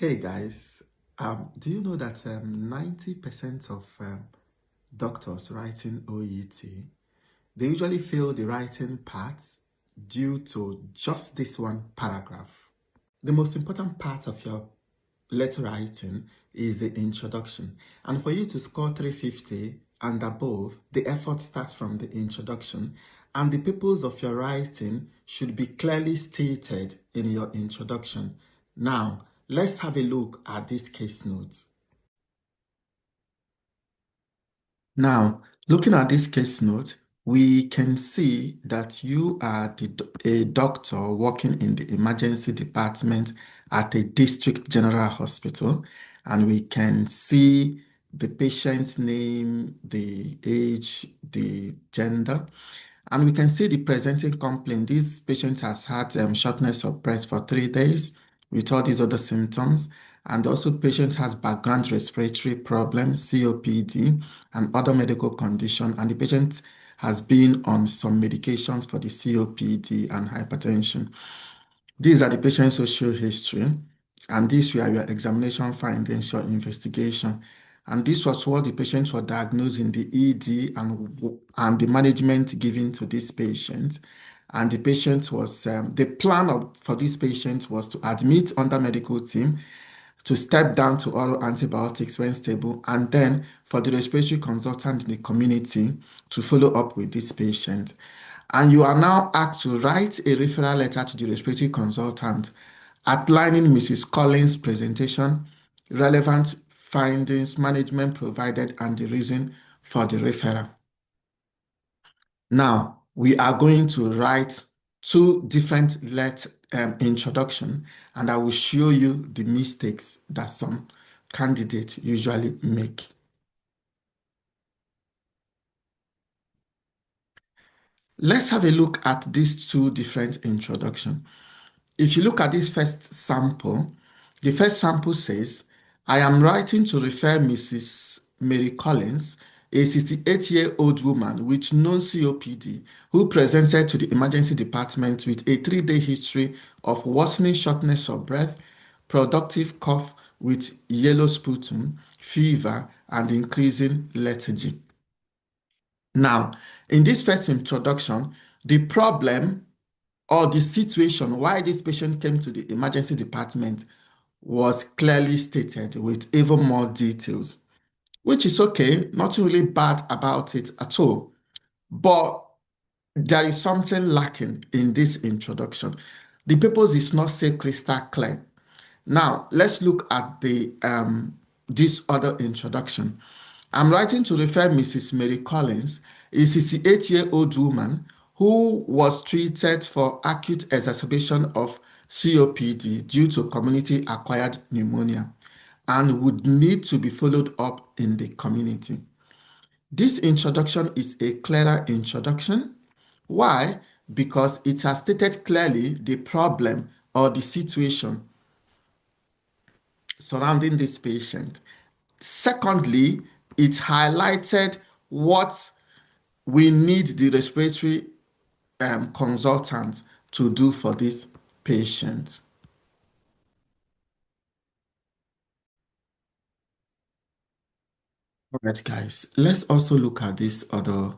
Hey guys, do you know that 90% of doctors writing OET, they usually fail the writing parts due to just this one paragraph. The most important part of your letter writing is the introduction. And for you to score 350 and above, the effort starts from the introduction. And the purpose of your writing should be clearly stated in your introduction. Now, let's have a look at this case notes. Now, looking at this case note, we can see that you are a doctor working in the emergency department at a district general hospital, and we can see the patient's name, the age, the gender, and we can see the presenting complaint. This patient has had shortness of breath for 3 days with all these other symptoms. And also patient has background respiratory problem, COPD, and other medical condition. And the patient has been on some medications for the COPD and hypertension. These are the patient's social history, and these were your examination findings, your investigation. And this was what the patient was diagnosed in the ED and the management given to this patient. And the patient was, the plan for this patient was to admit under medical team, to step down to oral antibiotics when stable, and then for the respiratory consultant in the community to follow up with this patient. And you are now asked to write a referral letter to the respiratory consultant outlining Mrs. Collins' presentation, relevant findings, management provided, and the reason for the referral. Now, we are going to write two different introduction, and I will show you the mistakes that some candidates usually make. Let's have a look at these two different introductions. If you look at this first sample, the first sample says, I am writing to refer Mrs. Mary Collins, a 68-year-old woman with known COPD who presented to the emergency department with a 3-day history of worsening shortness of breath, productive cough with yellow sputum, fever, and increasing lethargy. Now, in this first introduction, the problem or the situation why this patient came to the emergency department was clearly stated with even more details, which is okay, nothing really bad about it at all. But there is something lacking in this introduction. The purpose is not so crystal clear. Now, let's look at this other introduction. I'm writing to refer Mrs. Mary Collins, a 68-year-old woman who was treated for acute exacerbation of COPD due to community-acquired pneumonia and would need to be followed up in the community. This introduction is a clearer introduction. Why? Because it has stated clearly the problem or the situation surrounding this patient. Secondly, it highlighted what we need the respiratory consultant to do for this patient. All right, guys, let's also look at these other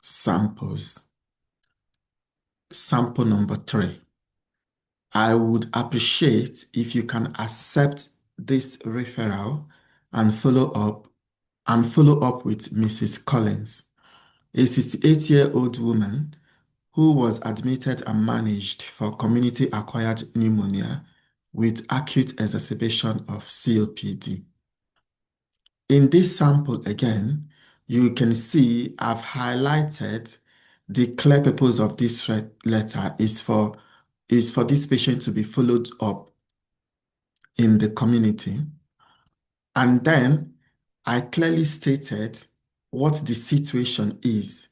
samples. Sample number 3. I would appreciate if you can accept this referral and follow up with Mrs. Collins, a 68-year-old woman who was admitted and managed for community-acquired pneumonia with acute exacerbation of COPD. In this sample again, you can see I've highlighted the clear purpose of this letter is for this patient to be followed up in the community. And then I clearly stated what the situation is.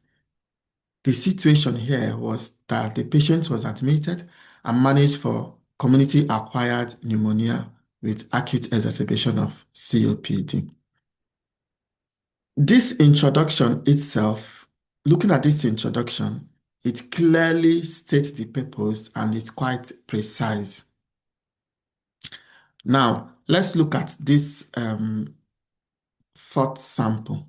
The situation here was that the patient was admitted and managed for community-acquired pneumonia with acute exacerbation of COPD. This introduction itself, looking at this introduction, it clearly states the purpose and it's quite precise. Now, let's look at this fourth sample.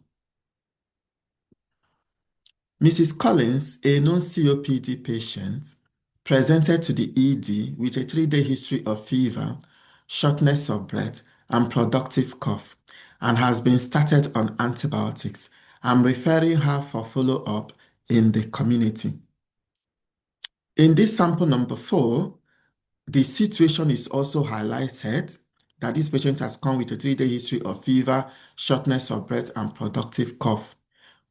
Mrs. Collins, a non-COPD patient, presented to the ED with a 3-day history of fever, shortness of breath, and productive cough, and has been started on antibiotics. I'm referring her for follow-up in the community. In this sample number 4, the situation is also highlighted that this patient has come with a 3-day history of fever, shortness of breath, and productive cough,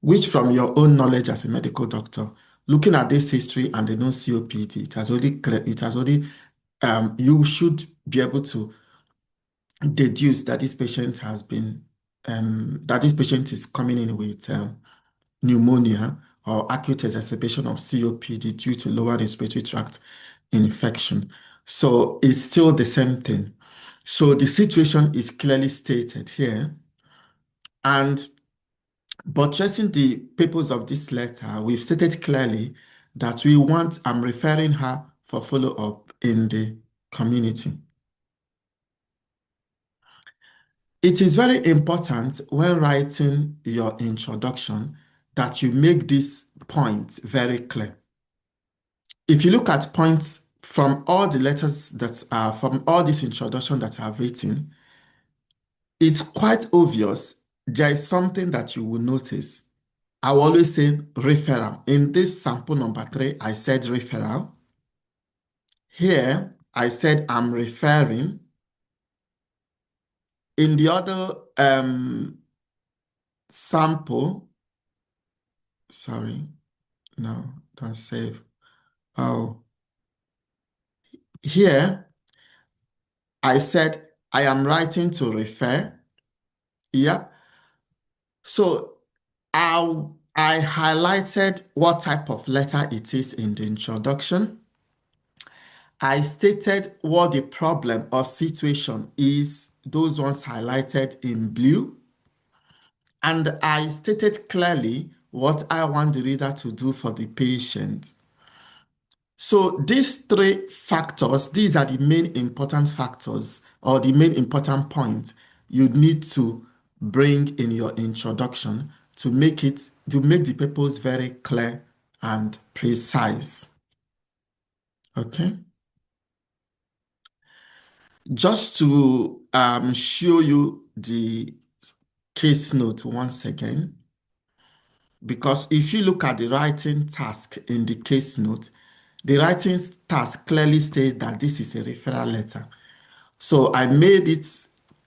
which from your own knowledge as a medical doctor, looking at this history and the non-COPD, you should be able to deduce that this patient that this patient is coming in with pneumonia or acute exacerbation of COPD due to lower respiratory tract infection. So it's still the same thing. So the situation is clearly stated here. And buttressing the purpose of this letter, we've stated clearly that I'm referring her for follow-up in the community. It is very important when writing your introduction that you make this point very clear. If you look at points from all the letters that are from all this introduction that I've written, it's quite obvious there is something that you will notice. I will always say referral. In this sample number 3, I said referral. Here, I said I'm referring. In the other sample, sorry, no, don't save. Oh, here, I said I am writing to refer. Yeah. So I highlighted what type of letter it is in the introduction. I stated what the problem or situation is, those ones highlighted in blue. And I stated clearly what I want the reader to do for the patient. So these 3 factors, these are the main important factors or the main important points you need to bring in your introduction to make the purpose very clear and precise. Okay. Just to show you the case note once again, because if you look at the writing task in the case note, the writing task clearly states that this is a referral letter. So I made it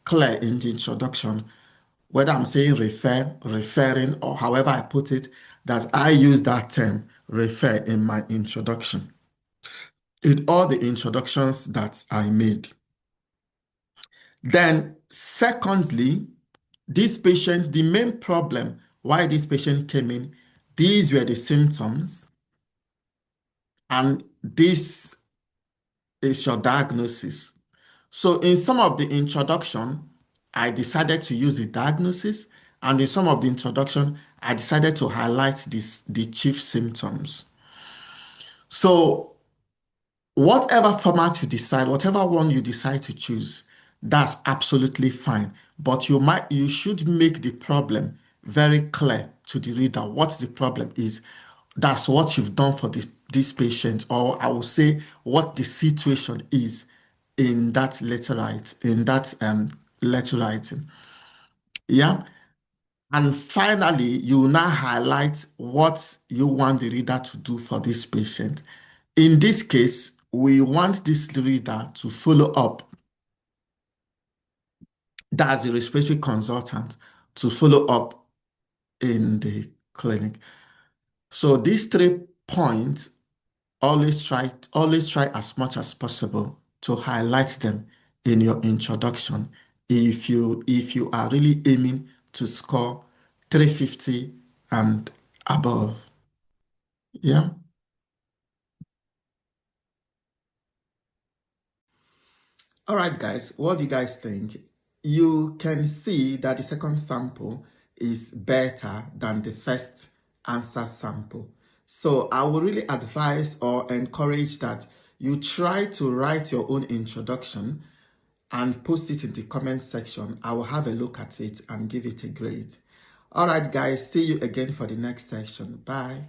clear in the introduction, whether I'm saying refer, referring, or however I put it, that I use that term refer in my introduction, in all the introductions that I made. Then secondly, these patients, the main problem why this patient came in, these were the symptoms, and this is your diagnosis. So in some of the introduction, I decided to use the diagnosis, and in some of the introduction, I decided to highlight the chief symptoms. So whatever format you decide, whatever one you decide to choose, that's absolutely fine. But you should make the problem very clear to the reader what the problem is. That's what you've done for this patient, or I will say what the situation is in that letter writing. Yeah. And finally, you will now highlight what you want the reader to do for this patient. In this case, we want this reader to follow up. That's the respiratory consultant to follow up in the clinic. So these 3 points, always try as much as possible to highlight them in your introduction if you are really aiming to score 350 and above. Yeah. All right, guys, what do you guys think? You can see that the second sample is better than the first answer sample. So I would really advise or encourage that you try to write your own introduction and post it in the comment section. I will have a look at it and give it a grade. All right, guys, see you again for the next section. Bye.